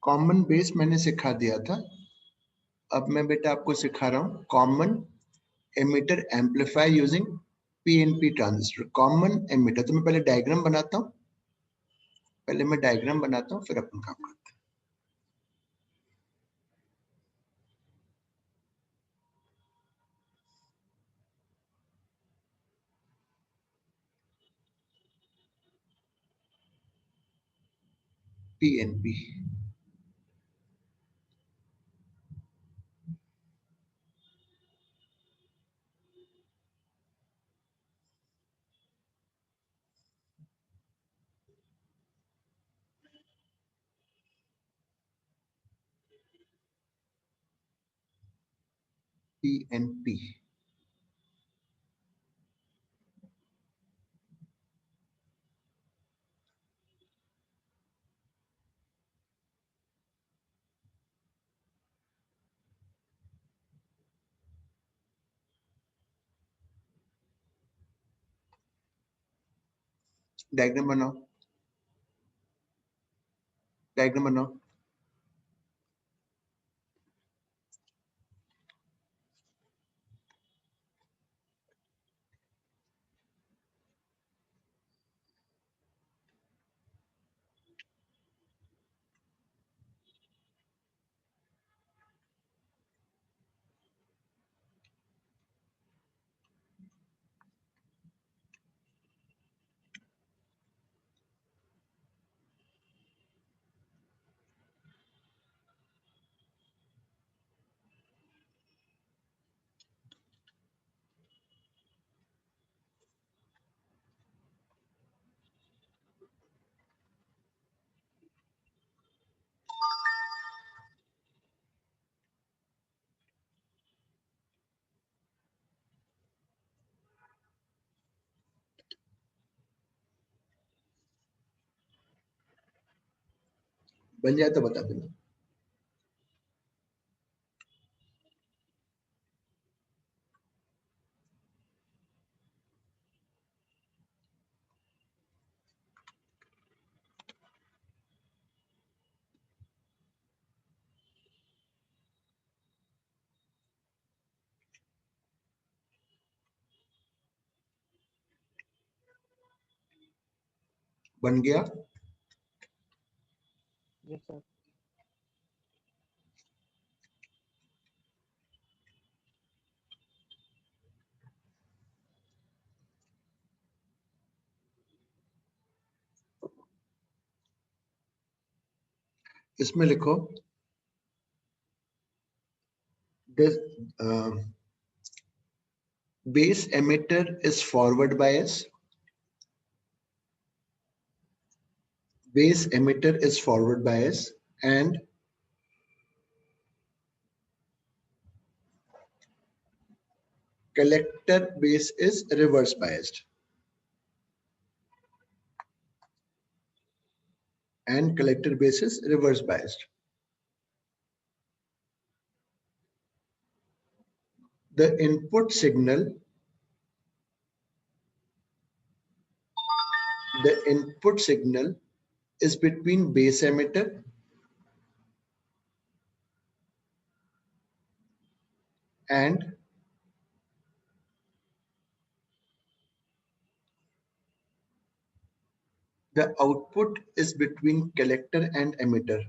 Common base मैंने सिखा दिया था, अब मैं बेटा आपको सिखा रहा हूँ common emitter amplifier using PNP transistor. Common emitter, तो मैं पहले डायग्राम बनाता हूँ, फिर अपन काम करते हैं। PNP, PNP. डायग्राम बनाओ, डायग्राम बनाओ। बन जाए तो बता देना। बन गया? Yes sir. इसमें लिखो this base emitter is forward bias, base emitter is forward bias and collector base is reverse biased, and collector base is reverse biased. The input signal is between base emitter and the output is between collector and emitter.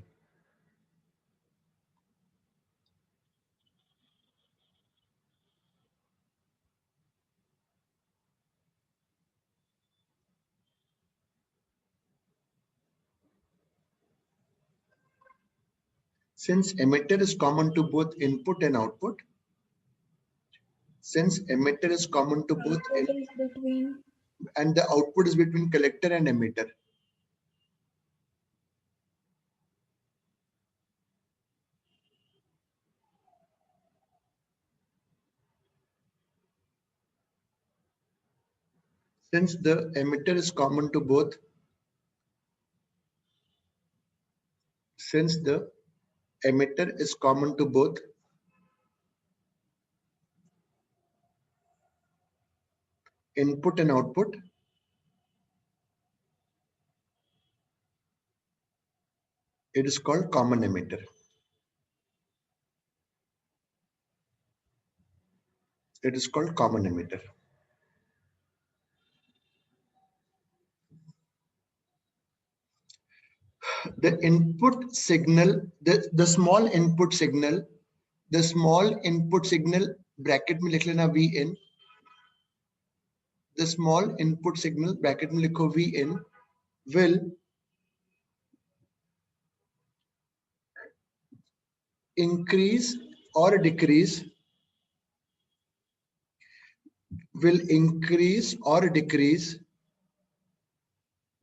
Since emitter is common to both input and output, and the output is between collector and emitter, since the emitter is common to both, input and output, It is called common emitter. It is called common emitter. The input signal, the small input signal, bracket में लिख लेना V in. The small input signal bracket में लिखो V in will increase or decrease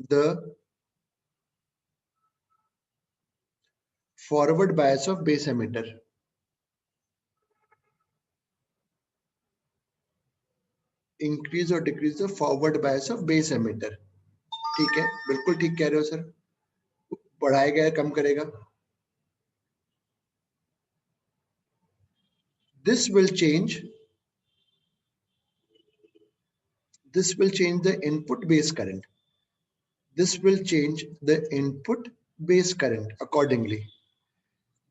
the forward bias of base emitter. Increase or decrease the forward bias of base emitter. ठीक है, बिल्कुल ठीक कह रहे हो सर. बढ़ाएगा या कम करेगा? This will change the input base current. This will change the input base current accordingly.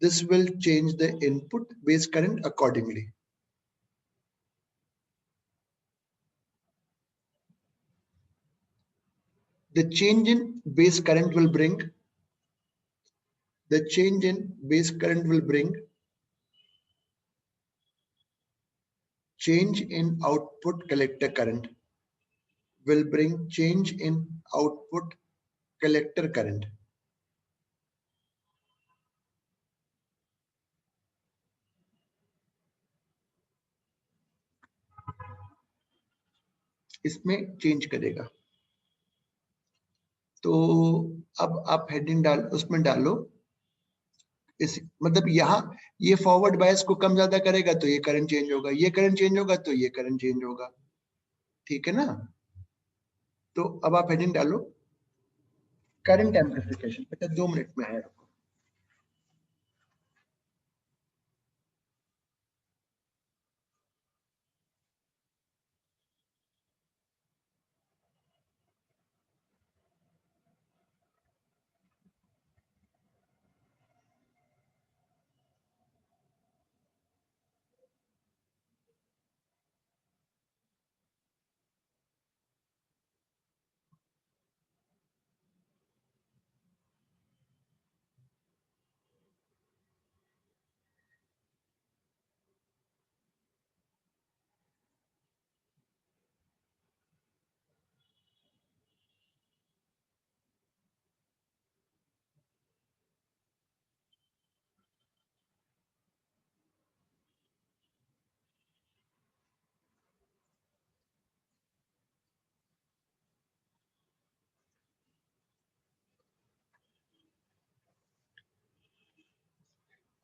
This will change the input base current accordingly. The change in base current will bring change in output collector current. Will bring change in output collector current. इसमें change करेगा. तो अब आप heading उसमें डालो, इस मतलब यहाँ ये फॉरवर्ड बायस को कम ज्यादा करेगा तो ये करंट चेंज होगा, ये करंट चेंज होगा तो ये करंट चेंज होगा. ठीक है ना? तो अब आप हेडिंग डालो करंट एम्प्लीफिकेशन. बेटा 2 मिनट में है.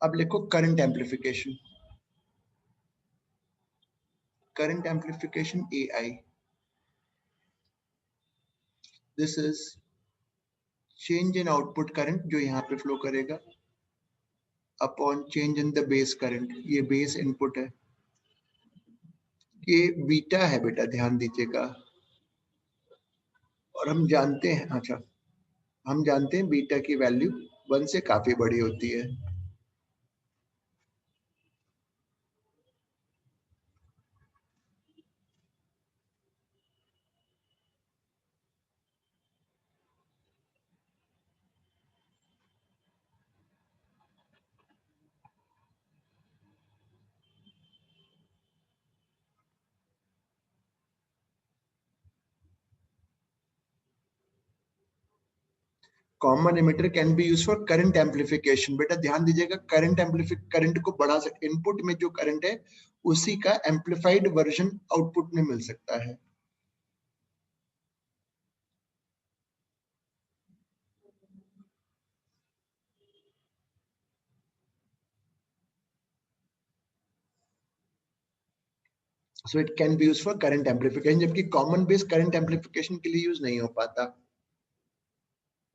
अब लिखो current amplification. Current amplification AI. This is change in output current जो यहाँ पे फ्लो करेगा upon change in the base current. ये बेस इनपुट है, ये बीटा है बेटा, ध्यान दीजिएगा. और हम जानते हैं, अच्छा हम जानते हैं बीटा की वैल्यू 1 से काफी बड़ी होती है. Common emitter can be use for current amplification. बेटा ध्यान दीजिएगा, करंट को बढ़ा सकते, इनपुट में जो करंट है उसी का एम्प्लीफाइड वर्जन आउटपुट में मिल सकता है. So it can be use for current amplification, जबकि कॉमन बेस करंट एम्प्लीफिकेशन के लिए यूज नहीं हो पाता.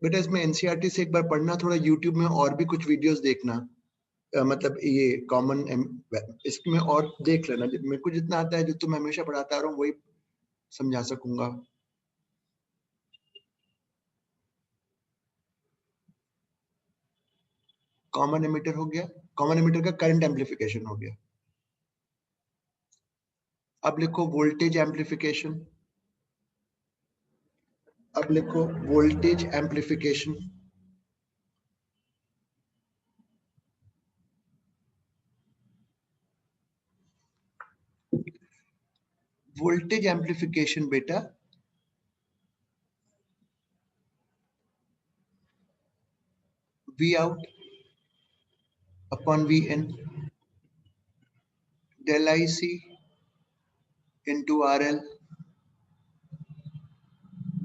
बेटा इसमें एनसीईआरटी से एक बार पढ़ना, थोड़ा यूट्यूब में और भी कुछ वीडियोस देखना. मतलब ये कॉमन इसमें और देख लेना. मेरे को जितना आता है, जो तुम हमेशा पढ़ाता रहा हूँ वही समझा सकूंगा. कॉमन एमिटर हो गया, कॉमन एमिटर का करंट एम्पलीफिकेशन हो गया। अब लिखो वोल्टेज एम्पलीफिकेशन, अब लिखो वोल्टेज एम्पलीफिकेशन। वोल्टेज एम्पलीफिकेशन बेटा V out upon Vn del IC into RL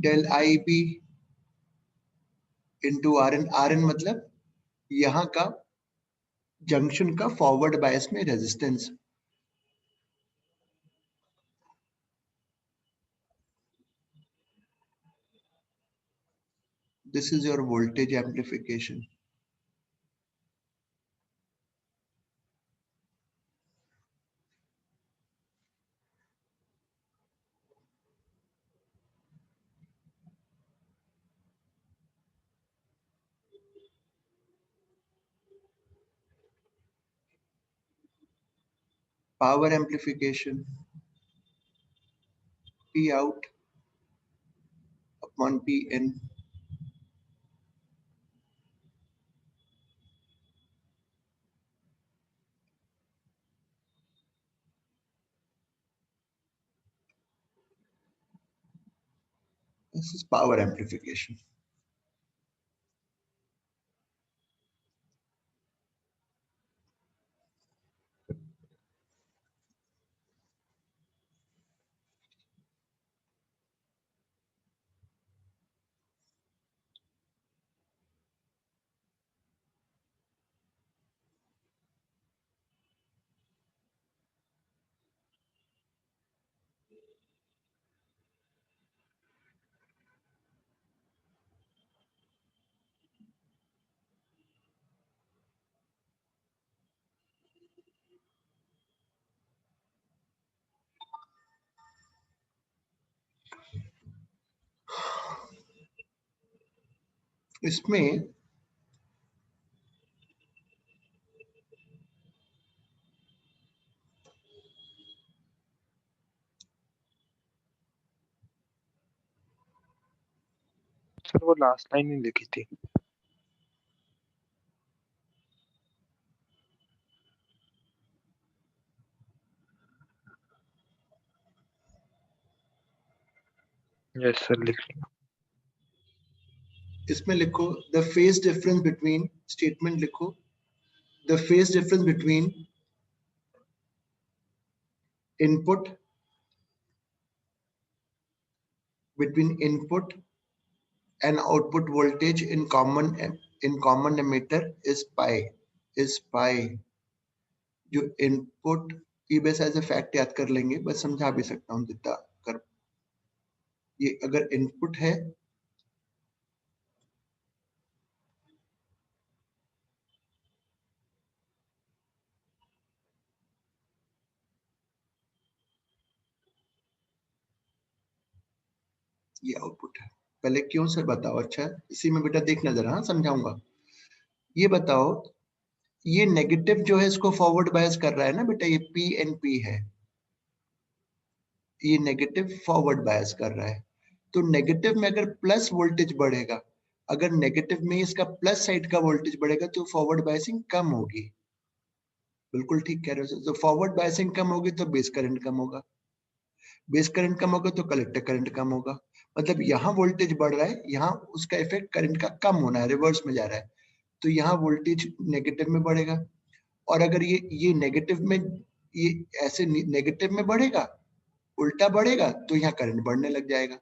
del IB into RN। RN मतलब यहाँ का जंक्शन का फॉरवर्ड बायस में resistance. This is your voltage amplification. Power amplification, P out upon Pn this is power amplification। इसमें sir वो last line ही लिखी थी। यस सर लिख लिया। इसमें लिखो the phase difference between, statement लिखो the phase difference between input and output voltage in common emitter is pi। जो इनपुट की बेस एज ए फैक्ट याद कर लेंगे, बस समझा भी सकता हूँ जितना कर। ये अगर इनपुट है ये आउटपुट है। पहले क्यों सर बताओ, अच्छा इसी में बेटा देखना जरा, हाँ समझाऊंगा। ये बताओ ये नेगेटिव जो है इसको फॉरवर्ड बायस कर रहा है ना बेटा, ये पी एन पी है, ये नेगेटिव फॉरवर्ड बायस कर रहा है। तो नेगेटिव में अगर प्लस वोल्टेज बढ़ेगा, अगर नेगेटिव में इसका प्लस साइड का वोल्टेज बढ़ेगा तो फॉरवर्ड बायसिंग कम होगी। बिल्कुल ठीक कह रहे हो। तो फॉरवर्ड बायसिंग कम होगी तो बेस करंट कम होगा, बेस करंट कम होगा तो कलेक्टर करंट कम होगा। मतलब यहाँ वोल्टेज बढ़ रहा है, यहाँ उसका इफेक्ट करंट का कम होना है, रिवर्स में जा रहा है, तो यहाँ वोल्टेज नेगेटिव में बढ़ेगा। और अगर ये नेगेटिव में, ये ऐसे नेगेटिव में बढ़ेगा, उल्टा बढ़ेगा तो यहाँ करंट बढ़ने लग जाएगा।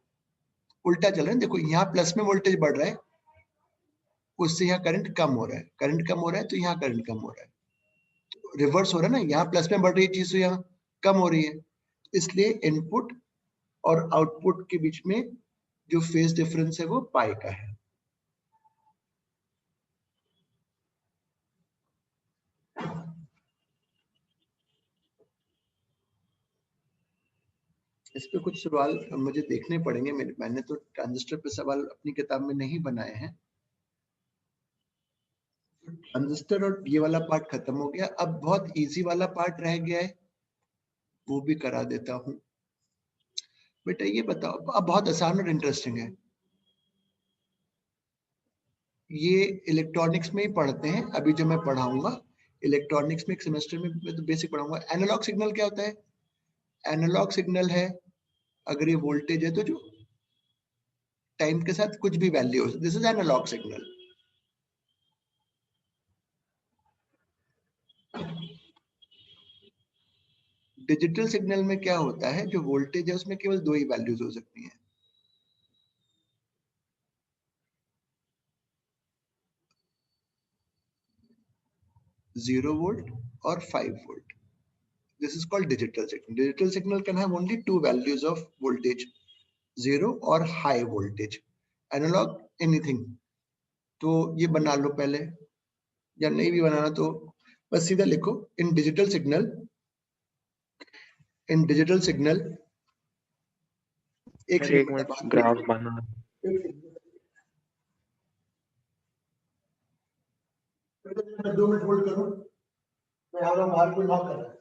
उल्टा चल रहा है, देखो यहाँ प्लस में वोल्टेज बढ़ रहा है, उससे यहाँ करंट कम हो रहा है, करंट कम हो रहा है तो यहाँ करंट कम हो रहा है, रिवर्स हो रहा है ना, यहाँ प्लस में बढ़ रही चीज तो यहाँ कम हो रही है। इसलिए इनपुट और आउटपुट के बीच में जो फेज डिफरेंस है वो पाई का है। इस पे कुछ सवाल मुझे देखने पड़ेंगे, मैंने तो ट्रांजिस्टर पे सवाल अपनी किताब में नहीं बनाए हैं। ट्रांजिस्टर और ये वाला पार्ट खत्म हो गया। अब बहुत इजी वाला पार्ट रह गया है, वो भी करा देता हूं। बेटा ये बताओ, अब बहुत आसान और इंटरेस्टिंग है, ये इलेक्ट्रॉनिक्स में ही पढ़ते हैं अभी जो मैं पढ़ाऊंगा। इलेक्ट्रॉनिक्स में एक सेमेस्टर में मैं तो बेसिक पढ़ाऊंगा। एनालॉग सिग्नल क्या होता है? एनालॉग सिग्नल है, अगर ये वोल्टेज है तो जो टाइम के साथ कुछ भी value, this is analogue signal. Digital signal में क्या होता है, जो वोल्टेज है उसमें केवल दो ही वैल्यूज हो सकती हैं, 0 वोल्ट और 5 volt. This is called digital signal. Digital signal can have only to values of voltage, 0 और हाई वोल्टेज। Analogue anything. तो ये बना लो पहले, या नहीं भी बनाना तो बस सीधा लिखो, इन डिजिटल सिग्नल, इन डिजिटल सिग्नल। एक मेरे सेकंड एक बेटा, मिनट बात ग्राफ लिख, बना। बेटा 2 मिनट होल्ड करो, मैं आ रहा हूँ बाहर, कोई नॉक कर रहा है।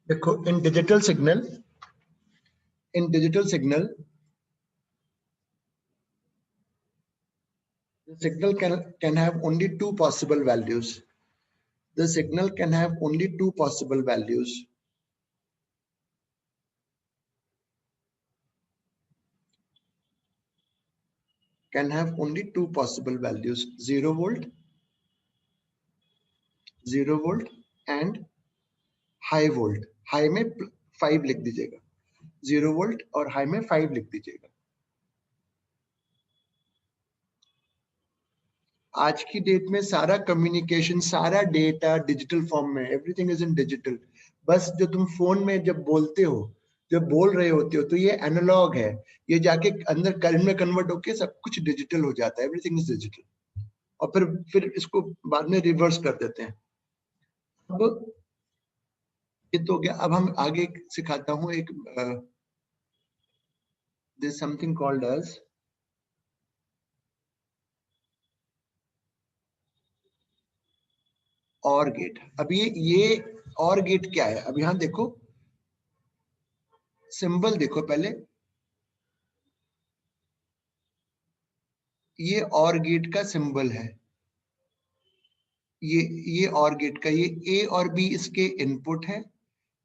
देखो, इन digital signal, in digital signal, the signal can have only two possible values. The signal can have only two possible values. Can have only two possible values, 0 volt, 0 volt and high volt. High में 5 लिख दीजिएगा, 0 volt और high में 5 लिख दीजिएगा। आज की date में सारा कम्युनिकेशन, सारा डेटा डिजिटल फॉर्म में, एवरीथिंग इज इन डिजिटल। बस जो तुम फोन में जब बोलते हो, जब बोल रहे होते हो, तो ये एनालॉग है, ये जाके अंदर करंट में कन्वर्ट होके सब कुछ डिजिटल हो जाता है, एवरीथिंग इज डिजिटल। और फिर इसको बाद में रिवर्स कर देते हैं। अब ये तो हो गया। अब हम आगे सिखाता हूँ एक, दिस समथिंग कॉल्ड एज और गेट। अब ये और गेट क्या है? अब यहां देखो, सिंबल देखो पहले, ये और गेट का सिंबल है। ये और गेट का, ये ए और बी इसके इनपुट है,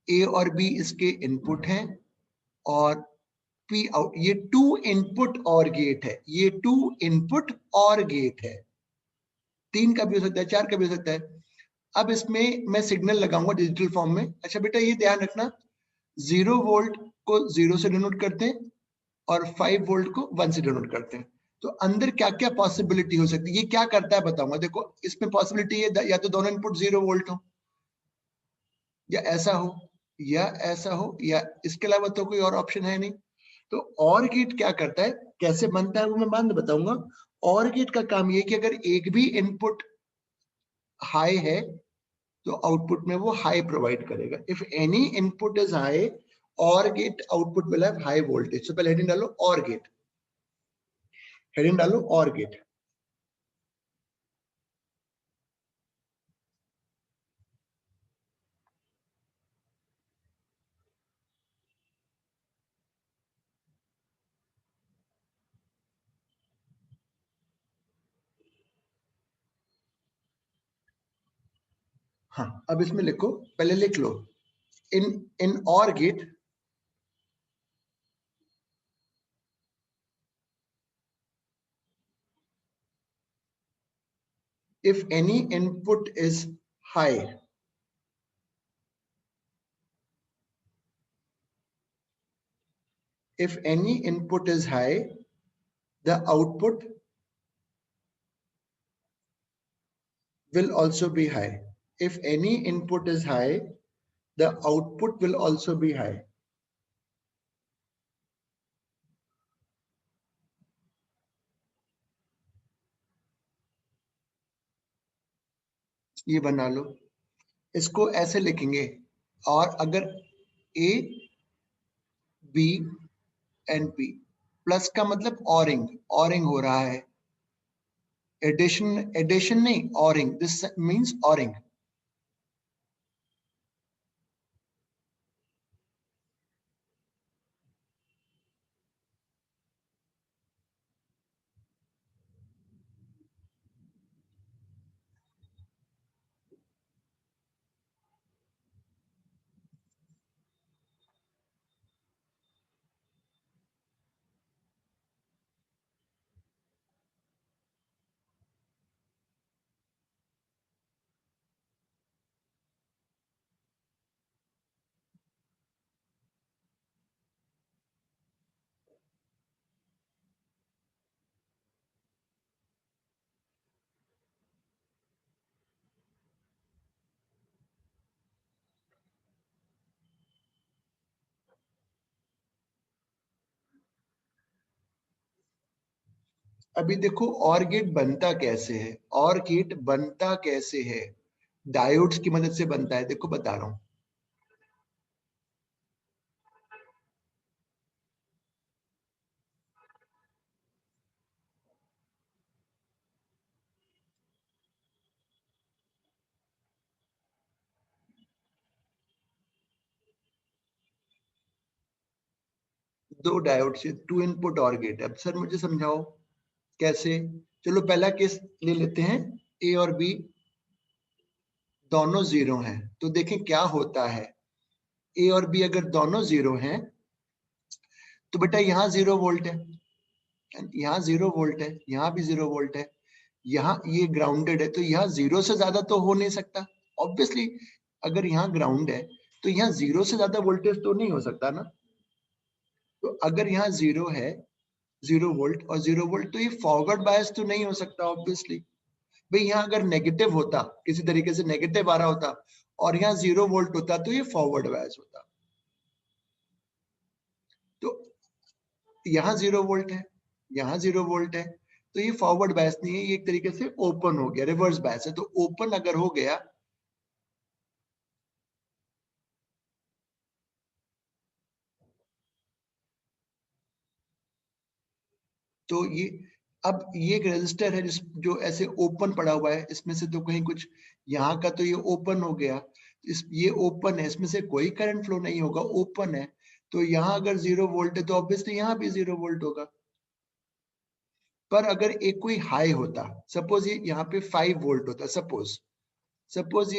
ए और बी इसके इनपुट है, और पी आउट, ये 2 इनपुट और गेट है, ये 2 इनपुट और गेट है। 3 का भी हो सकता है, 4 का भी हो सकता है। अब इसमें मैं सिग्नल लगाऊंगा डिजिटल फॉर्म में। अच्छा बेटा ये ध्यान रखना, 0 वोल्ट को 0 से डिनोट करते हैं और 5 वोल्ट को 1 से डिनोट करते हैं। तो अंदर क्या क्या पॉसिबिलिटी हो सकती है, ये क्या करता है बताऊंगा। देखो इसमें पॉसिबिलिटी है या तो दोनों इनपुट 0 वोल्ट हो, या ऐसा हो, या ऐसा हो, या इसके अलावा तो कोई और ऑप्शन है नहीं। तो और गेट क्या करता है, कैसे बनता है वो मैं बाद में बताऊंगा। और गेट का काम ये कि अगर एक भी इनपुट हाई है तो आउटपुट में वो हाई प्रोवाइड करेगा। If any input is high, or gate output will have high voltage. तो पहले हेडिंग डालो और गेट, हेडिंग डालो और गेट। हाँ अब इसमें लिखो, पहले लिख लो इन इन और gate if any input is high, if any input is high, the output will also be high. If any input is high, the output will also be high. ये बना लो, इसको ऐसे लिखेंगे। और अगर A, B and P, plus का मतलब ORing, ORing हो रहा है, एडिशन, एडिशन नहीं ऑरिंग, दिस मींस ऑरिंग। अभी देखो और गेट बनता कैसे है, और गेट बनता कैसे है, डायोड्स की मदद से बनता है। देखो बता रहा हूं, दो डायोड से 2 इनपुट और गेट। अब सर मुझे समझाओ कैसे। चलो पहला केस ले लेते हैं, ए और बी दोनों 0 हैं। तो देखें क्या होता है, ए और बी अगर दोनों 0 हैं तो बेटा यहाँ 0 वोल्ट है, यहाँ 0 वोल्ट है, यहाँ भी 0 वोल्ट है, यहाँ ये ग्राउंडेड है, तो यहाँ 0 से ज्यादा तो हो नहीं सकता ऑब्वियसली। अगर यहाँ ग्राउंड है तो यहाँ 0 से ज्यादा वोल्टेज तो नहीं हो सकता ना। तो अगर यहाँ 0 है, 0 वोल्ट और 0 वोल्ट, तो ये फॉरवर्ड बायस तो नहीं हो सकता ऑब्वियसली। भाई यहाँ अगर नेगेटिव होता, किसी तरीके से नेगेटिव आ रहा होता और यहाँ 0 वोल्ट होता तो ये फॉरवर्ड बायस होता। तो यहाँ 0 वोल्ट है, यहाँ 0 वोल्ट है, तो ये फॉरवर्ड बायस नहीं है, ये एक तरीके से ओपन हो गया, रिवर्स बायस है। तो ओपन अगर हो गया तो ये, अब ये एक रेजिस्टर है जिस जो ऐसे ओपन पड़ा हुआ है, इसमें से तो कहीं कुछ, यहाँ का तो ये ओपन हो गया, ये ओपन है, इसमें से कोई करंट फ्लो नहीं होगा, ओपन है। तो यहाँ अगर 0 वोल्ट है तो ऑब्वियसली यहाँ भी 0 वोल्ट होगा। पर अगर एक कोई हाई होता, सपोज ये यहाँ पे 5 वोल्ट होता, सपोज सपोज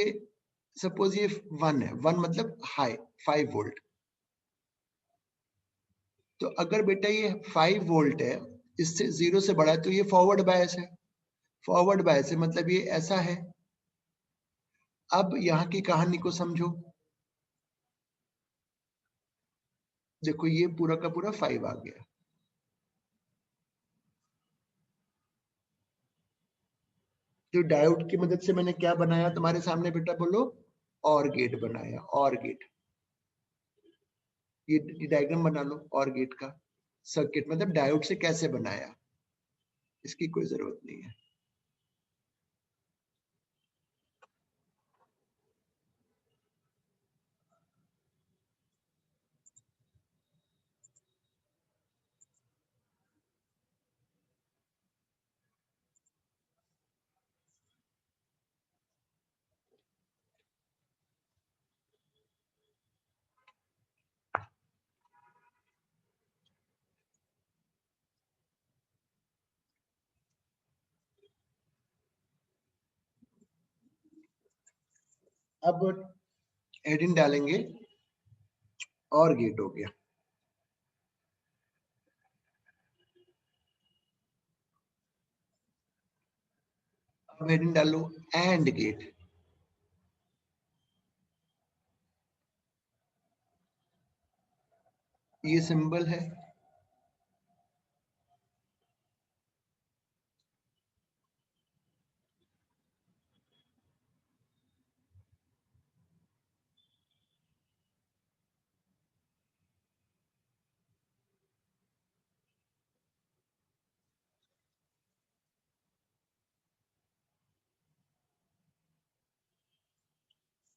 ये 1 है, 1 मतलब हाई 5 वोल्ट। तो अगर बेटा ये 5 वोल्ट है, इससे 0 से बड़ा है, तो ये फॉरवर्ड बायस है। फॉरवर्ड बायस है मतलब ये ऐसा है। अब यहाँ की कहानी को समझो। देखो ये पूरा का पूरा 5 आ गया। तो डायोड की मदद से मैंने क्या बनाया तुम्हारे सामने बेटा, बोलो, और गेट बनाया, और गेट। ये डायग्राम बना लो और गेट का। सर्किट मतलब डायोड से कैसे बनाया, इसकी कोई जरूरत नहीं है। अब हेडिंग डालेंगे और गेट हो गया। अब हेडिंग डालो एंड गेट। ये सिंबल है।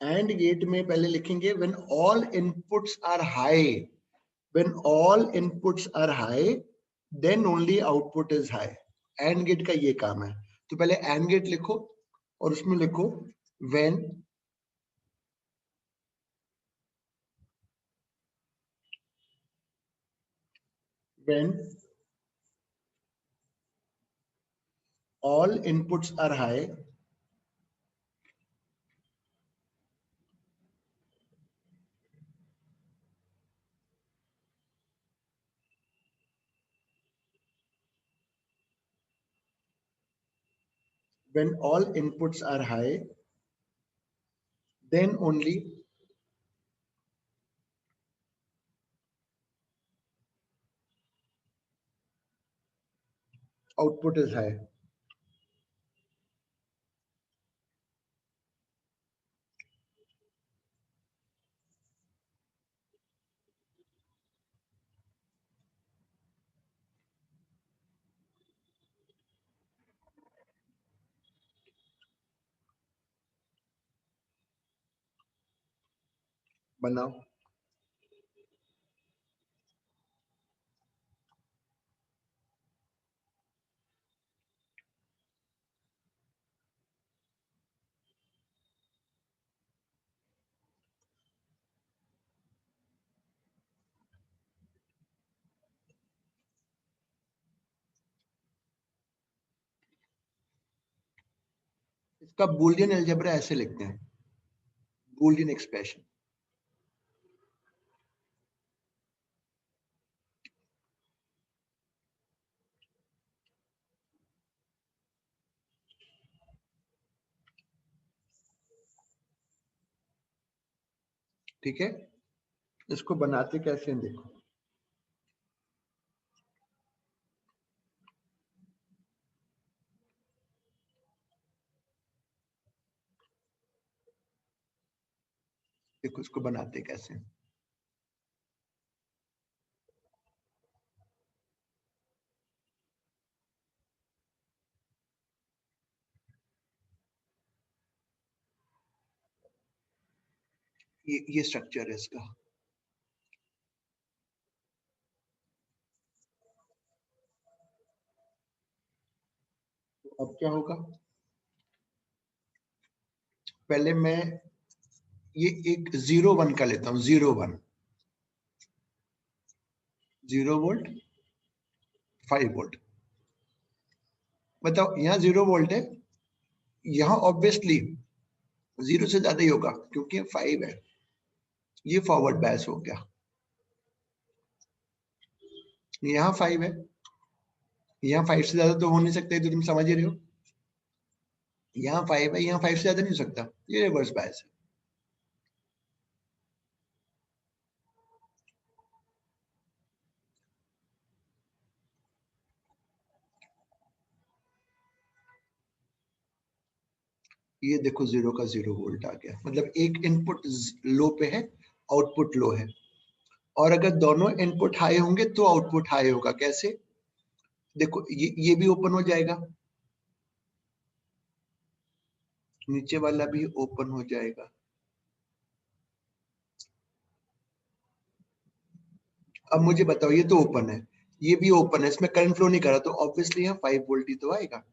एंड गेट में पहले लिखेंगे when all inputs are high. When all inputs are high then only output is high. And gate का ये काम है। तो पहले एंड गेट लिखो और उसमें लिखो when when all inputs are high, when all inputs are high, then only output is high. बनाओ। इसका बूलियन अलजेब्रा ऐसे लिखते हैं, बूलियन एक्सप्रेशन। ठीक है, इसको बनाते कैसे हैं देखो। देखो इसको बनाते कैसे हैं। ये स्ट्रक्चर है इसका। तो अब क्या होगा, पहले मैं ये एक 0 1 का लेता हूं, 0 1, 0 वोल्ट 5 वोल्ट। बताओ यहाँ 0 वोल्ट है, यहाँ ऑब्वियसली 0 से ज्यादा ही होगा क्योंकि 5 है, ये फॉरवर्ड बायस हो गया। यहाँ 5 है, यहाँ 5 से ज्यादा तो हो नहीं सकता, तो तुम समझ ही रहे हो। यहाँ 5 है, यहाँ 5 से ज्यादा नहीं हो सकता, ये रिवर्स बायस है। ये देखो 0 का 0 वोल्ट आ गया, मतलब एक इनपुट लो पे है, आउटपुट लो है। और अगर दोनों इनपुट हाई होंगे तो आउटपुट हाई होगा। कैसे? देखो ये भी ओपन हो जाएगा, नीचे वाला भी ओपन हो जाएगा। अब मुझे बताओ, ये तो ओपन है, ये भी ओपन है, इसमें करंट फ्लो नहीं कर रहा, तो ऑब्वियसली यहाँ 5 वोल्ट ही तो आएगा।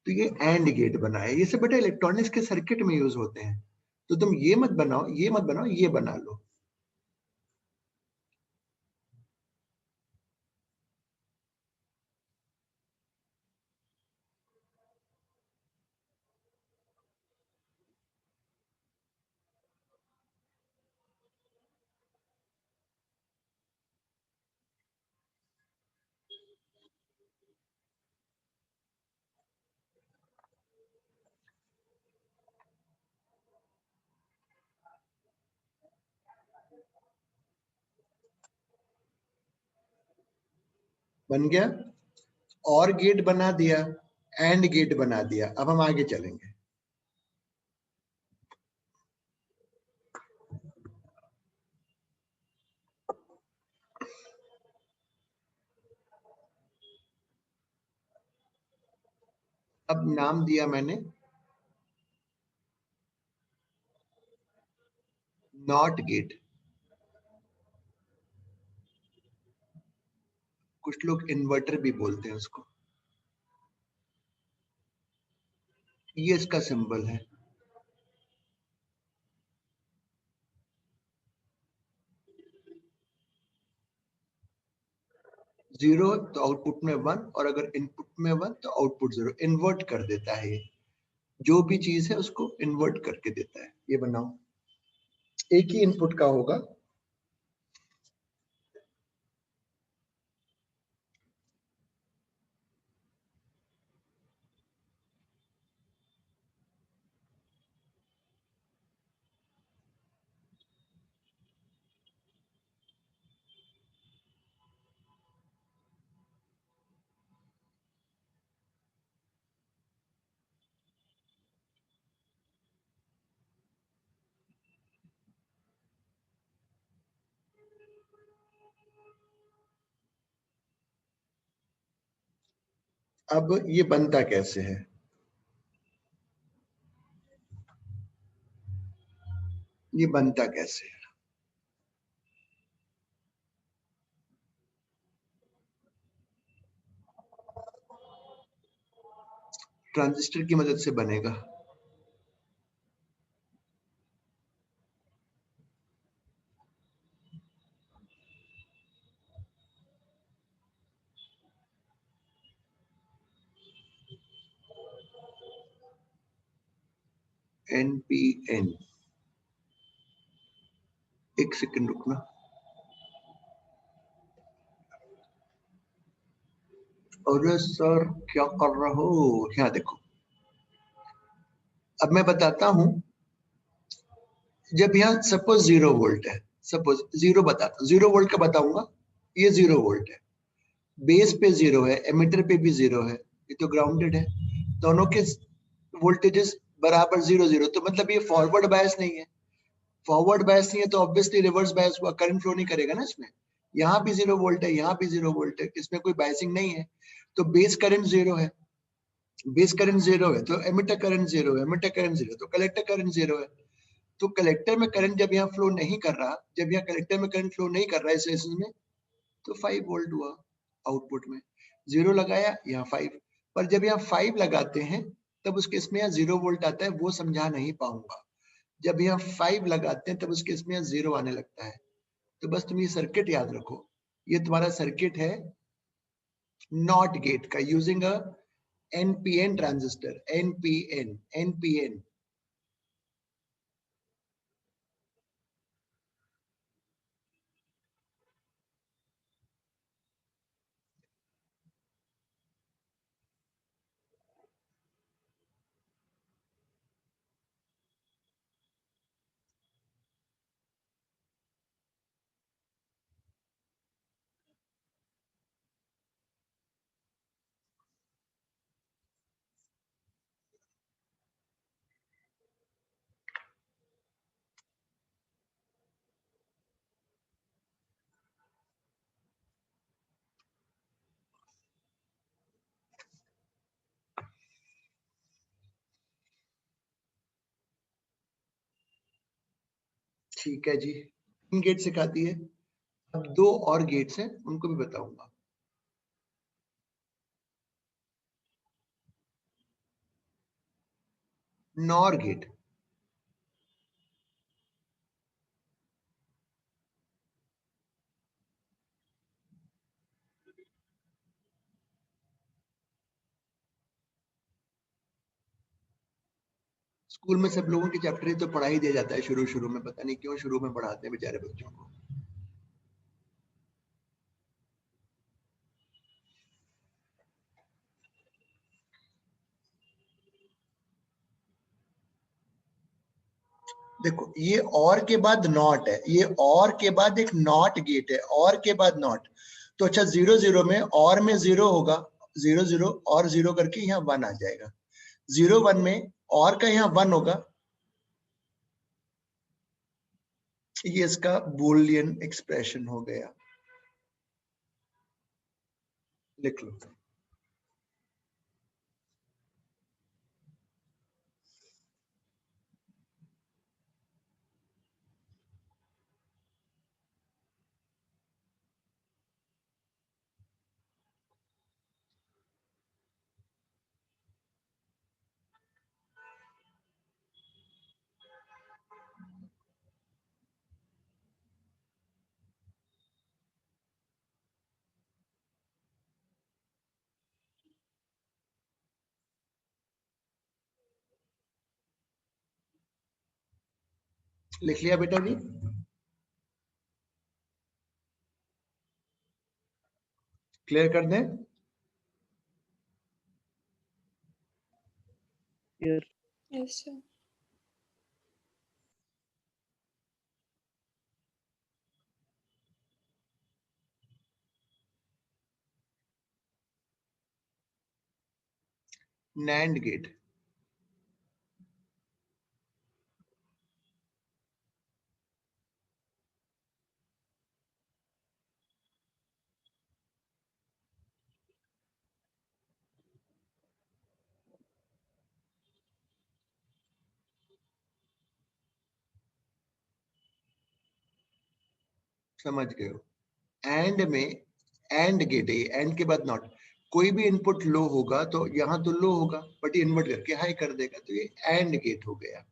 तो ये एंड गेट बना है, ये सब बेटा इलेक्ट्रॉनिक्स के सर्किट में यूज होते हैं। तो तुम ये मत बनाओ, ये मत बनाओ, ये बना लो। बन गया, और गेट बना दिया, एंड गेट बना दिया। अब हम आगे चलेंगे। अब नाम दिया मैंने नॉट गेट, कुछ लोग इन्वर्टर भी बोलते हैं उसको। ये इसका सिंबल है। जीरो तो आउटपुट में 1, और अगर इनपुट में 1 तो आउटपुट 0। इन्वर्ट कर देता है ये, जो भी चीज है उसको इन्वर्ट करके देता है। ये बनाओ, एक ही इनपुट का होगा। अब ये बनता कैसे है? ये बनता कैसे है? ट्रांजिस्टर की मदद से बनेगा। NPN, एक सेकंड रुकना। अरे सर क्या कर रहे हो? यहाँ देखो, अब मैं बताता हूं। जब यहाँ सपोज 0 वोल्ट है, सपोज 0 बताता, 0 वोल्ट का बताऊंगा। ये 0 वोल्ट है, बेस पे 0 है, एमिटर पे भी 0 है, ये तो ग्राउंडेड है। दोनों के वोल्टेजेस बराबर 0 0, तो मतलब ये फॉरवर्ड बायस नहीं है। फॉरवर्ड बायस नहीं है तो ऑब्वियसली रिवर्स बायस हुआ, करंट फ्लो नहीं करेगा ना इसमें। यहाँ भी 0 वोल्ट है, यहाँ भी 0 वोल्ट है, इसमें कोई बायसिंग नहीं है। तो बेस करंट 0 है, बेस करंट 0 है, तो एमिटर करंट 0 है, एमिटर करंट 0, तो कलेक्टर करंट 0 है। तो कलेक्टर में करंट जब यहाँ फ्लो नहीं कर रहा, जब यहाँ कलेक्टर में करंट फ्लो नहीं कर रहा है इस सेशन में, तो 5 वोल्ट हुआ आउटपुट में। 0 लगाया, यहाँ 5। पर जब यहाँ 5 लगाते हैं तब उसके इसमें यहाँ 0 वोल्ट आता है, वो समझा नहीं पाऊंगा। जब यहाँ 5 लगाते हैं तब उसके इसमें यहाँ 0 आने लगता है। तो बस तुम ये सर्किट याद रखो, ये तुम्हारा सर्किट है नॉट गेट का, using a NPN transistor, NPN, NPN. ठीक है जी, 3 गेट सिखाती है। अब 2 और गेट्स हैं, उनको भी बताऊंगा। नॉर गेट, स्कूल में सब लोगों के चैप्टर ही तो पढ़ा ही दिया जाता है शुरू शुरू में, पता नहीं क्यों शुरू में पढ़ाते हैं बेचारे बच्चों को। देखो ये और के बाद नॉट है, ये और के बाद एक नॉट गेट है, और के बाद नॉट। तो अच्छा 0 0 में और में 0 होगा, 0 0 और 0 करके यहाँ 1 आ जाएगा। 0 1 में और का यहाँ 1 होगा, ये इसका बूलियन एक्सप्रेशन हो गया। लिख लो। लिख लिया बेटा जी? क्लियर कर दें? Yes sir. नैंड गेट, समझ गए हो? एंड में एंड गेट है, एंड के बाद नॉट। कोई भी इनपुट लो होगा तो यहाँ तो लो होगा, बट ये इन्वर्ट करके हाई कर देगा, तो ये एंड गेट हो गया।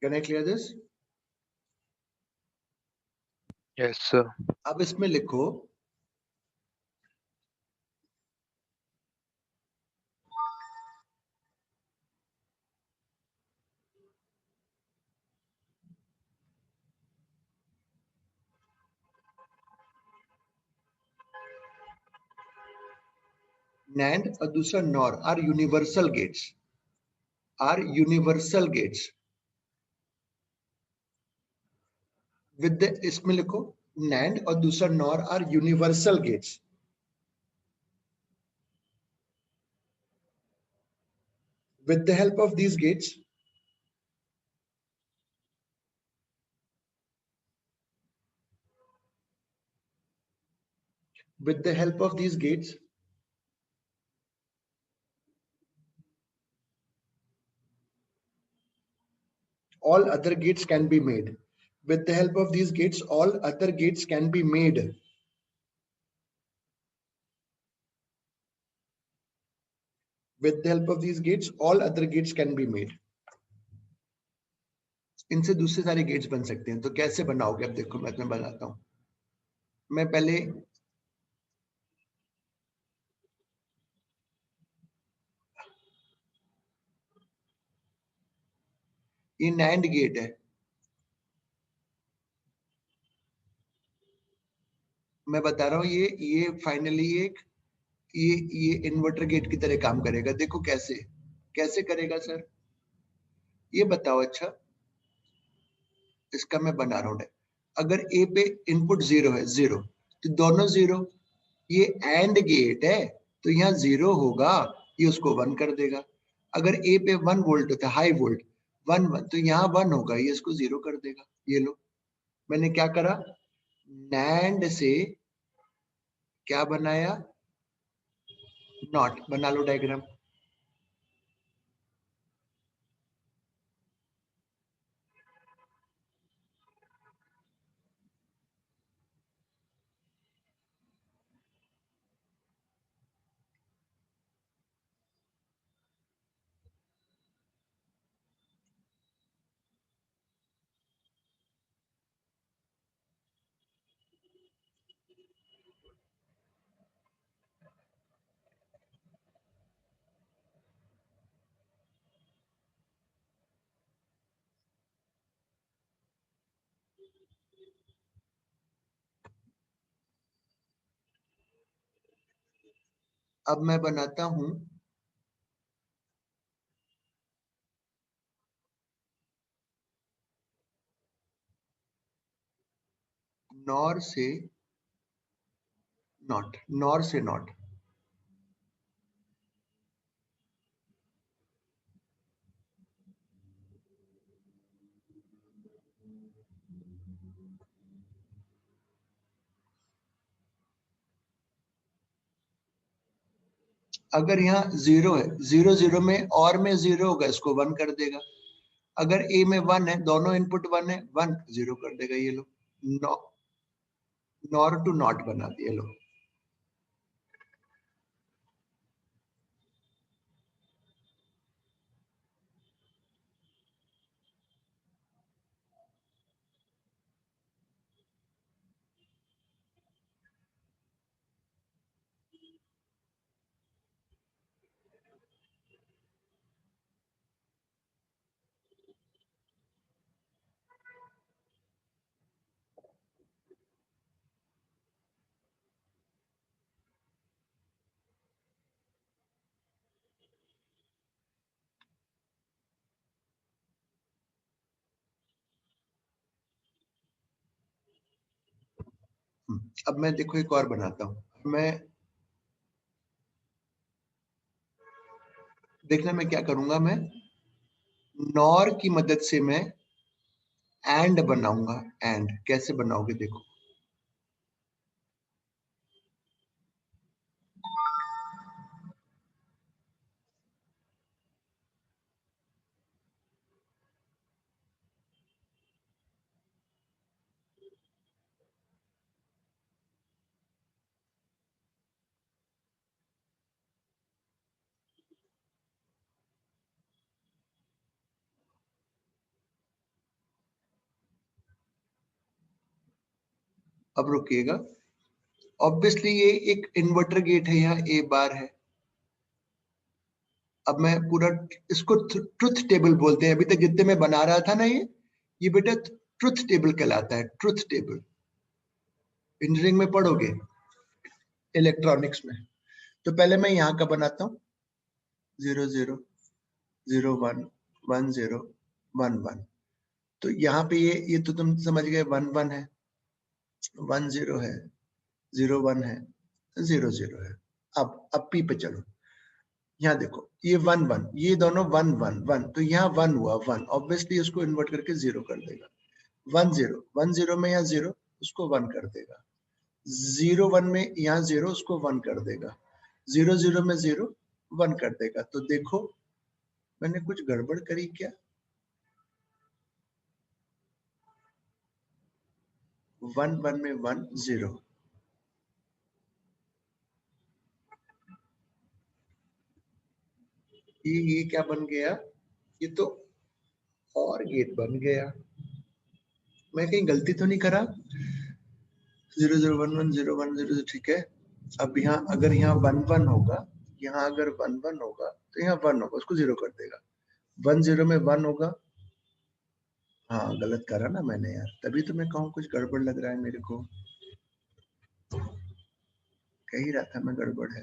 Can I clear this? Yes sir. अब इसमें लिखो NAND और दूसरा NOR are universal gates, are universal gates with, इसमें लिखो NAND और दूसरा NOR are universal gates with the help of these gates, all other gates can be made. With the help of these gates, all other gates can be made. With the help of these gates, all other gates can be made. इनसे दूसरे सारे gets बन सकते हैं. तो कैसे बनाओगे? अब देखो मैं तुम्हें बताता हूं. मैं पहले ये NAND गेट है. मैं बता रहा हूँ ये फाइनली ये इन्वर्टर गेट की तरह काम करेगा. देखो कैसे करेगा सर, ये बताओ. अच्छा, इसका मैं बना रहा हूँ. अगर ए पे इनपुट 0 है, 0, तो दोनों 0. ये एंड गेट है तो यहाँ 0 होगा, ये उसको 1 कर देगा. अगर ए पे 1 वोल्ट होता है, हाई वोल्ट 1 तो यहाँ 1 होगा, ये इसको 0 कर देगा. ये लो, मैंने क्या करा, NAND से क्या बनाया, नॉट. बना लो डायग्राम. अब मैं बनाता हूं नॉर से नॉट. नॉर से नॉट. अगर यहाँ 0 है, 0 0 में और में 0 होगा, इसको 1 कर देगा. अगर ए में 1 है, दोनों इनपुट 1 है, 1 0 कर देगा. ये लो, नॉर टू नॉट बना दिया. लो, अब मैं देखो एक और बनाता हूं. मैं देखना मैं क्या करूंगा, मैं नॉर की मदद से मैं एंड बनाऊंगा. एंड कैसे बनाओगे देखो. अब रुकिएगा. ऑब्वियसली ये एक इन्वर्टर गेट है, यहाँ ए बार है. अब मैं पूरा इसको ट्रुथ टेबल बोलते हैं. अभी तक जितने मैं बना रहा था ना, ये बेटा ट्रुथ टेबल कहलाता है. ट्रुथ टेबल इंजीनियरिंग में पढ़ोगे, इलेक्ट्रॉनिक्स में. तो पहले मैं यहाँ का बनाता हूँ. 0 0 0 1 1 0 1 1. तो यहाँ पे ये तो तुम समझ गए, 1 1 है, 1 0 है, 0 1 है, 0 0 है. अब पी पे चलो. यहाँ देखो ये 1 1, ये दोनों 1 1 1, तो यहाँ 1 हुआ 1, ऑब्वियसली इसको इन्वर्ट करके 0 कर देगा। 1 0 1 0 में यहाँ 0, उसको 1 कर देगा। 0 1 में यहाँ 0, उसको 1 कर देगा। 0 0 में 0, 1 कर देगा। तो देखो मैंने कुछ गड़बड़ करी क्या? 1 1 में 1 0, ये क्या बन गया? ये तो और गेट बन गया। मैं कहीं गलती तो नहीं करा? 0 0 1 1 0 1 0, ठीक है। अब यहाँ अगर यहाँ 1 1 होगा, यहाँ अगर 1 1 होगा तो यहाँ 1 होगा, उसको 0 कर देगा। 1 0 में 1 होगा। हाँ गलत करा ना मैंने यार, तभी तो मैं कहूँ कुछ गड़बड़ लग रहा है मेरे को। कह ही रहा था मैं गड़बड़ है।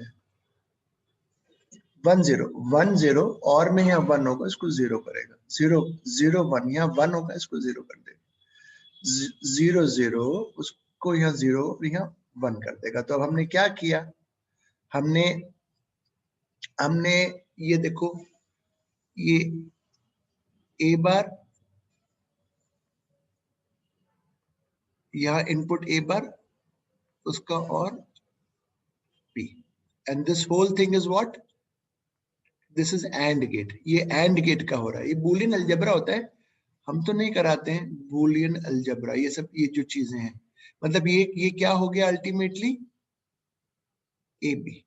1 0 1 0 और में यहाँ 1 होगा, इसको 0 करेगा। 0 0 1, यहाँ 1 होगा, इसको 0 कर देगा। 0 0, उसको यहाँ 0 और यहाँ 1 कर देगा। तो अब हमने क्या किया? हमने हमने ये देखो, ये ए बार, यहाँ इनपुट ए बार, उसका और P, and this whole thing is what? This is and gate. ये एंड गेट का हो रहा है। ये बूलियन अलजेब्रा होता है, हम तो नहीं कराते हैं बूलियन अलजेब्रा, ये सब ये जो चीजें हैं। मतलब ये क्या हो गया अल्टीमेटली? A B.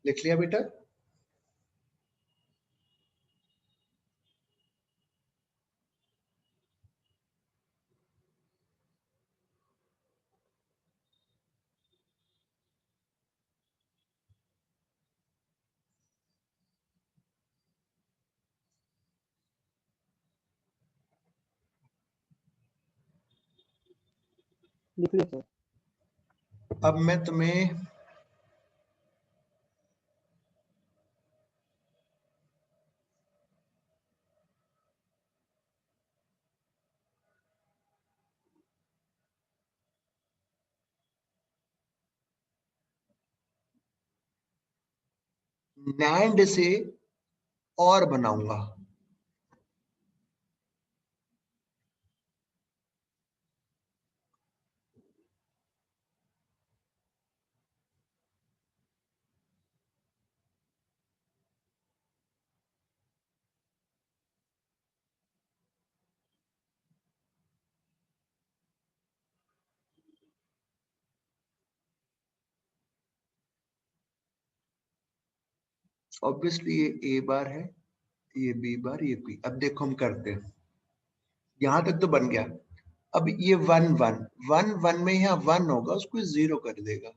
लिख लिया बेटा? लिख लिया सर। अब मैं तुम्हें नैंड से और बनाऊंगा। ऑब्वियसली ये ए बार है, ये बी बार, ये पी। अब देखो हम करते हैं, यहां तक तो बन गया। अब ये 1 1 1 1 में यहाँ 1 होगा, उसको 0 कर देगा।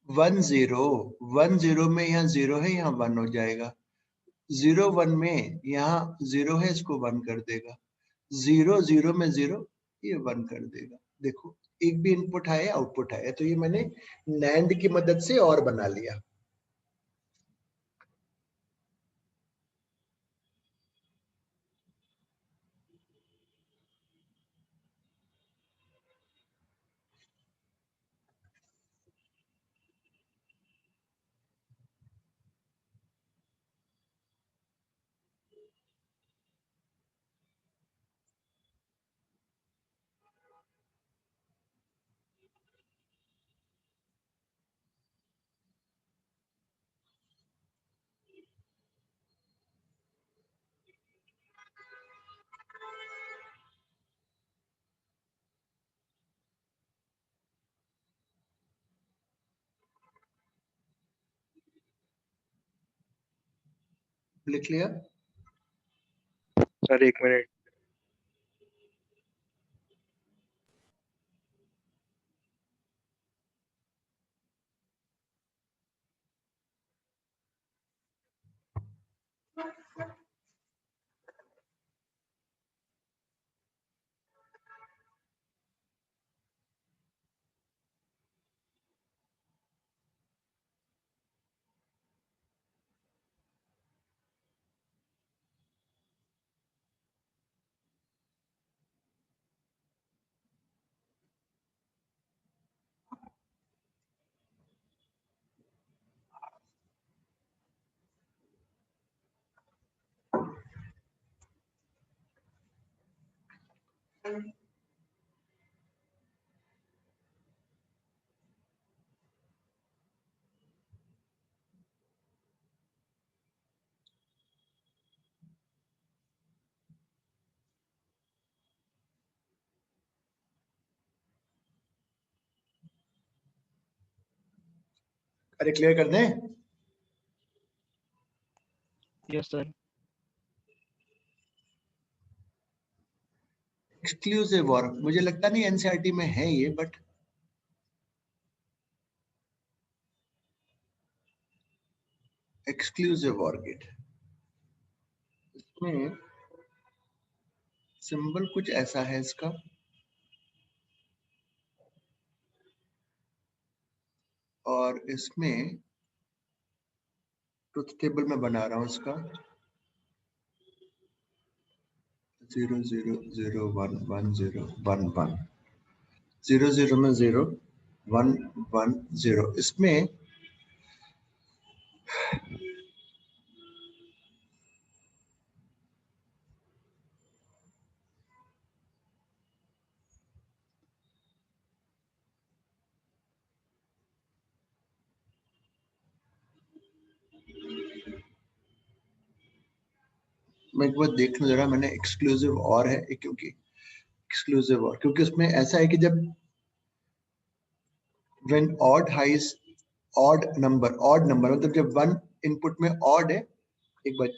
1 0 1 0 में यहाँ 0 है, यहाँ 1 हो जाएगा। 0 1 में यहाँ 0 है, इसको 1 कर देगा। 0 0 में 0, ये 1 कर देगा। देखो एक भी इनपुट आया, आउटपुट आया। तो ये मैंने नैंड की मदद से और बना लिया। लिख लिया? सर एक मिनट। अरे क्लियर कर दें? Yes sir. एक्सक्लूसिव और मुझे लगता नहीं एनसीईआरटी में है ये, बट एक्सक्लूसिव और गेट, इसमें सिंबल कुछ ऐसा है इसका, और इसमें ट्रुथ टेबल में बना रहा हूं इसका 0 0 0 1 1 0 1 1 0 0 में 0 1 1 0। इसमें मैं एक बार देखना जरा, मैंने एक्सक्लूसिव और है क्योंकि एक्सक्लूसिव और क्योंकि उसमें ऐसा है कि जब when odd highs odd number मतलब जब वन इनपुट में ऑड है, एक बार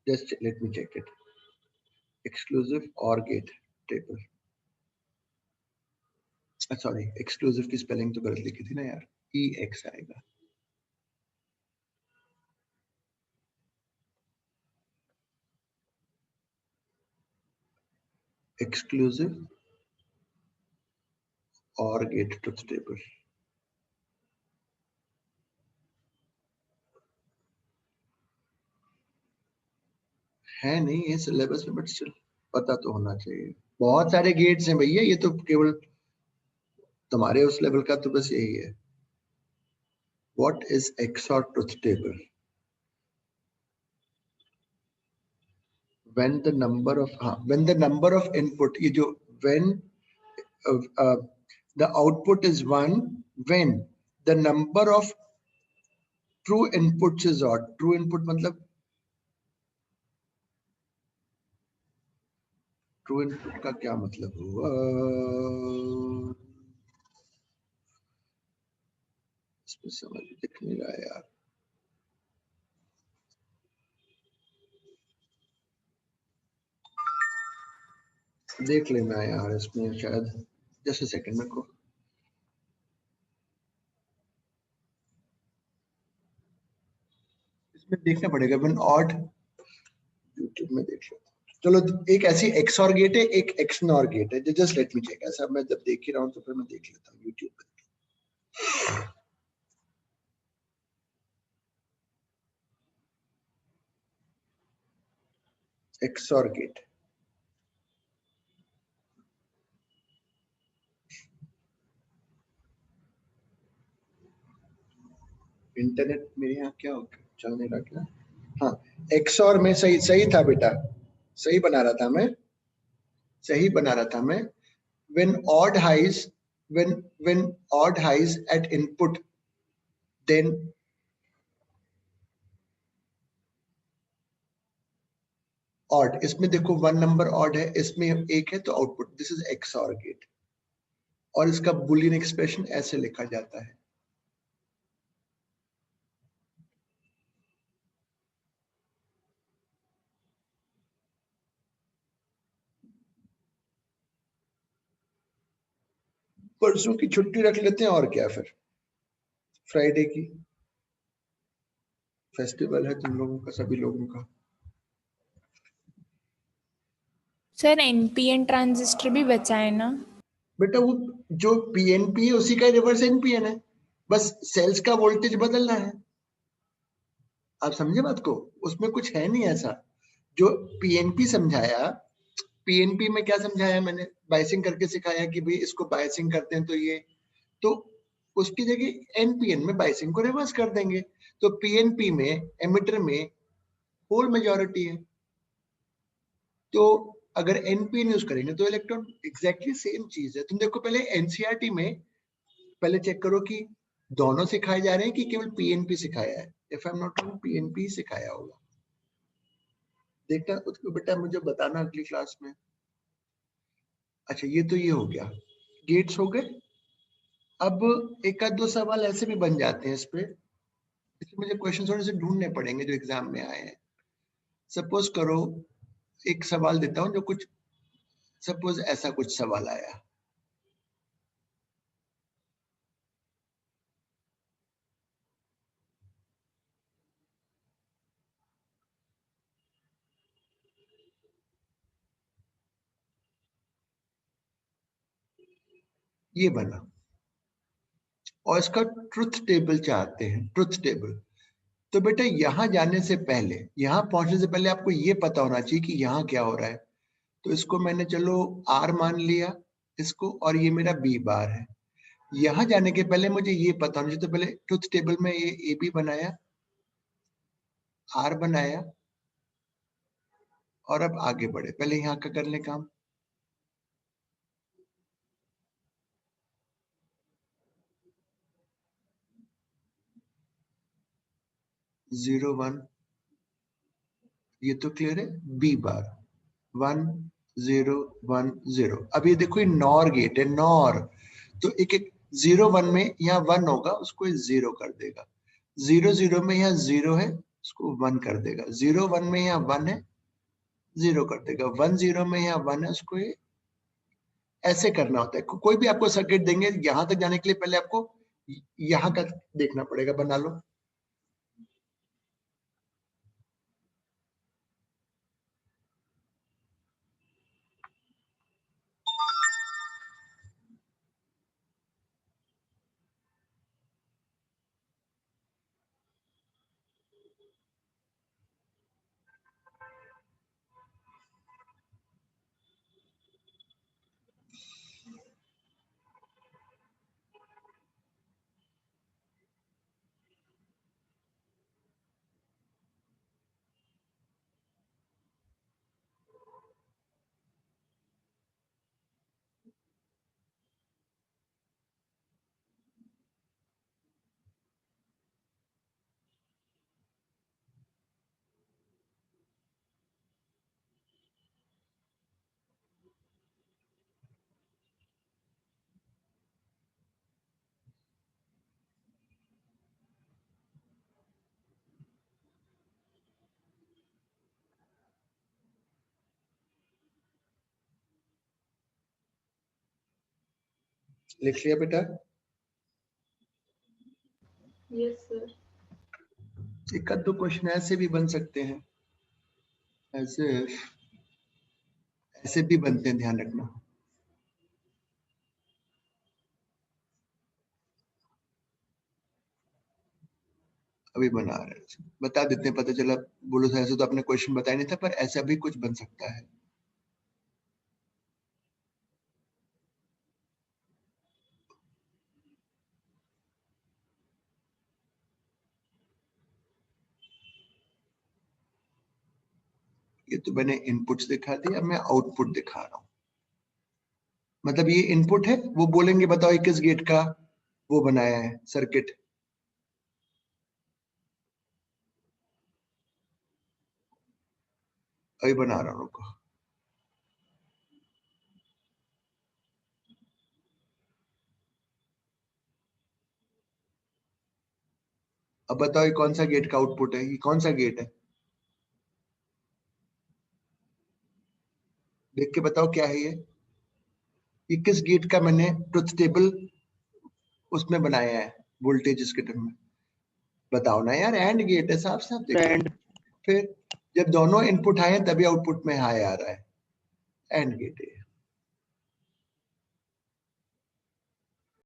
just let me check it, exclusive or gate table, sorry exclusive की स्पेलिंग तो गलत लिखी थी ना यार, ई एक्स आएगा। Exclusive or gate truth table है नहीं ये सिलेबस में, बट स्टिल पता तो होना चाहिए। बहुत सारे गेट्स हैं भैया, ये तो केवल तुम्हारे उस लेवल का तो बस यही है। What is XOR truth table? when the number of when the number of input, ये जो when the output is 1 when the number of true inputs is odd। true input मतलब ट्रू इनपुट का क्या मतलब हुआ, इसमें समझ दिख नहीं रहा है यार। देख लेना यार इसमें शायद, जस्ट अ सेकंड मेरे को इसमें देखना पड़ेगा। वन ऑड यूट्यूब में देख लेता हूँ। चलो एक ऐसी एक्स और गेट है, एक एक्स नॉर गेट है, जस्ट लेट मी चेक। ऐसा मैं जब देख ही रहा हूँ तो फिर मैं देख लेता हूँ यूट्यूब पे। एक्स और गेट, इंटरनेट मेरे यहाँ क्या हो गया, चल नहीं रहा क्या? हाँ, एक्स और में सही सही था बेटा, सही बना रहा था मैं, सही बना रहा था मैं। when odd highs when odd highs at input, then odd, इसमें देखो वन नंबर ऑड है, इसमें एक है तो आउटपुट, दिस इज एक्स और गेट। और इसका बुलियन एक्सप्रेशन ऐसे लिखा जाता है, परसों की छुट्टी रख लेते हैं, और क्या फिर, फ्राइडे की फेस्टिवल है तुम लोगों का, सभी लोगों का। सर एनपीएन ट्रांजिस्टर भी बचा है ना? बेटा वो जो पीएनपी है उसी का रिवर्स एनपीएन है, बस सेल्स का वोल्टेज बदलना है। आप समझे बात को, उसमें कुछ है नहीं ऐसा। जो पीएनपी समझाया, पीएनपी में क्या समझाया मैंने, बायसिंग करके सिखाया कि भाई इसको बायसिंग करते हैं तो ये, तो उसकी जगह एनपीएन में बायसिंग को रिवर्स कर देंगे। तो पीएनपी में एमिटर में होल मेजॉरिटी है, तो अगर एनपीएन यूज करेंगे तो इलेक्ट्रॉन, एग्जैक्टली सेम चीज है। तुम देखो पहले एनसीईआरटी में पहले चेक करो कि दोनों सिखाए जा रहे हैं कि केवल पीएनपी सिखाया है। If I am not wrong PNP सिखाया होगा, देखना उसको बेटा, मुझे बताना अगली क्लास में। अच्छा ये तो ये हो गया, गेट्स हो गए। अब एक आध दो सवाल ऐसे भी बन जाते हैं इस पे, इसमें मुझे क्वेश्चन थोड़े से ढूंढने पड़ेंगे जो एग्जाम में आए हैं। सपोज करो एक सवाल देता हूं जो कुछ, सपोज ऐसा कुछ सवाल आया, ये बना और इसका ट्रुथ टेबल चाहते हैं, ट्रुथ टेबल। तो बेटा यहां जाने से पहले, यहां पहुंचने से पहले आपको ये पता होना चाहिए कि यहाँ क्या हो रहा है। तो इसको मैंने चलो आर मान लिया इसको, और ये मेरा बी बार है। यहां जाने के पहले मुझे ये पता होना चाहिए, तो पहले ट्रुथ टेबल में ये ए बी बनाया, आर बनाया, और अब आगे बढ़े। पहले यहाँ का कर ले काम, 0 1, ये तो क्लियर है। B bar 1 0 1 0। अब ये देखो ये नॉर गेट है, नॉर, तो एक एक 0 1 में यहाँ 1 होगा, उसको 0 कर देगा। 0 0 में यहाँ 0 है, उसको 1 कर देगा। 0 1 में यहाँ 1 है, 0 कर देगा। 1 0 में यहाँ 1 है, उसको ये ऐसे करना होता है। कोई भी आपको सर्किट देंगे, यहां तक जाने के लिए पहले आपको यहाँ का देखना पड़ेगा, बना लो। लिख लिया बेटा? Yes sir. एक आध दो क्वेश्चन ऐसे भी बन सकते हैं, ऐसे ऐसे भी बनते हैं, ध्यान रखना। अभी बना रहे हैं, बता देते हैं, पता चला बोलो ऐसे तो आपने क्वेश्चन बताया नहीं था, पर ऐसा भी कुछ बन सकता है। ये तो मैंने इनपुट्स दिखा दिया, मैं आउटपुट दिखा रहा हूं। मतलब ये इनपुट है, वो बोलेंगे बताओ ये किस गेट का वो बनाया है सर्किट। अभी बना रहा हूं, रुको। अब बताओ ये कौन सा गेट का आउटपुट है, ये कौन सा गेट है, देख के बताओ क्या है ये। ये किस गेट का मैंने ट्रुथ टेबल उसमें बनाया है वोल्टेज के टर्म में? बताओ ना यार, एंड गेट है, साफ साफ देखो। एंड फिर जब दोनों इनपुट हाई हैं तभी आउटपुट में हाई आ रहा है, एंड गेट है।